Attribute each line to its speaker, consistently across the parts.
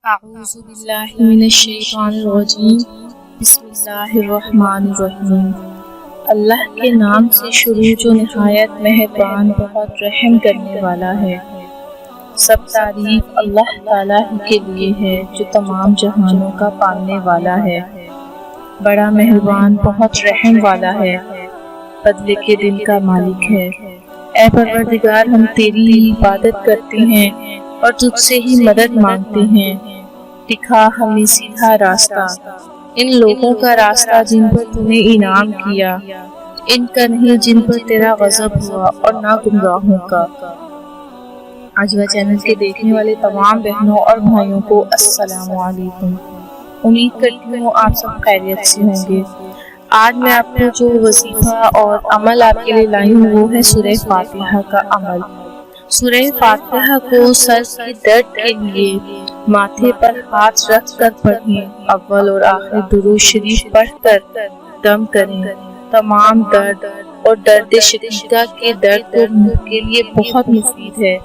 Speaker 1: اعوذ باللہ من الشیطان الرجیم بسم اللہ الرحمن الرحیم۔ اللہ کے نام سے شروع جو نہایت مہربان بہت رحم کرنے والا ہے۔ سب تعریف اللہ تعالیٰ ہی کے لیے ہے جو تمام جہانوں کا پالنے والا ہے، بڑا مہربان بہت رحم والا ہے، بدلے کے دن کا مالک ہے۔ اے پروردگار، ہم تیری عبادت کرتے ہیں اور تجھ سے ہی مدد مانگتے ہیں۔ دکھا ہمیں سیدھا راستہ، ان لوگوں کا راستہ جن پر تو نے انعام کیا، ان کا نہیں جن پر تیرا غضب ہوا، اور نہ گمراہوں کا۔ عجوہ چینل کے دیکھنے والے تمام بہنوں اور بھائیوں کو السلام علیکم۔ امید کرتی ہوں آپ سب خیریت سے ہوں گے۔ آج میں آپ کو جو وظیفہ اور عمل آپ کے لیے لائی ہوں وہ ہے سورہ فاتحہ کا عمل۔ سورہ فاتحہ کو سر کے درد کے لیے ماتھے پر ہاتھ رکھ کر پڑھیں، اول اور آخر درود شریف پڑھ کر دم کریں۔ تمام درد اور درد شدیدہ کے درد کے لیے بہت مفید ہے۔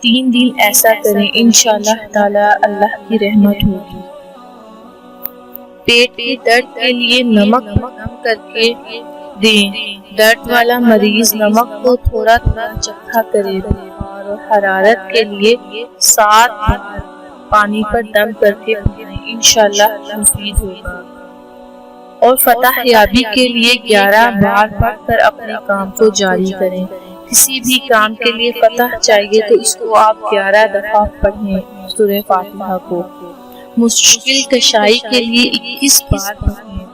Speaker 1: 3 دن ایسا کریں، انشاءاللہ تعالی اللہ کی رحمت ہوگی۔ پیٹ کے درد کے لیے نمک دم کر کے دیں۔ درد والا مریض نمک کو تھوڑا تھوڑا چکھا کرے۔ اور حرارت کے لیے 7 بار پانی پر دم کر کے پڑھیں، انشاءاللہ مفید ہوگا۔ اور فتح یابی کے لیے 11 بار پڑھ کر اپنے کام کو جاری کریں۔ کسی بھی کام کے لیے فتح چاہیے تو اس کو آپ 11 دفعہ پڑھیں سورہ فاتحہ کو۔ مشکل کشائی کے لیے 21 بار پڑھیں۔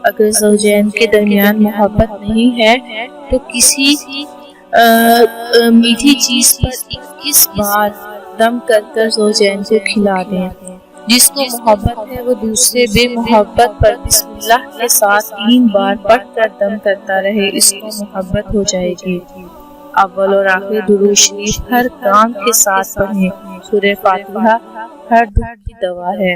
Speaker 1: اگر زوجین کے درمیان محبت نہیں ہے تو کسی میٹھی چیز پر 21 بار دم کر کر زوجین کو کھلا دیں۔ جس کو محبت ہے وہ دوسرے بے محبت پر بسم اللہ کے ساتھ 3 بار پڑھ کر دم کرتا رہے، اس کو محبت ہو جائے گی۔ اول اور آخر درود شریف ہر کام کے ساتھ پڑھیں۔ سورہ فاتحہ ہر دکھ کی دوا ہے۔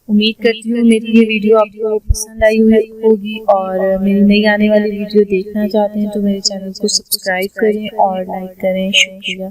Speaker 1: امید کرتی ہوں میری یہ ویڈیو آپ کو پسند آئی ہوگی، اور میری نئی آنے والی ویڈیو دیکھنا چاہتے ہیں تو میرے چینل کو سبسکرائب کریں اور لائک کریں۔ شکریہ۔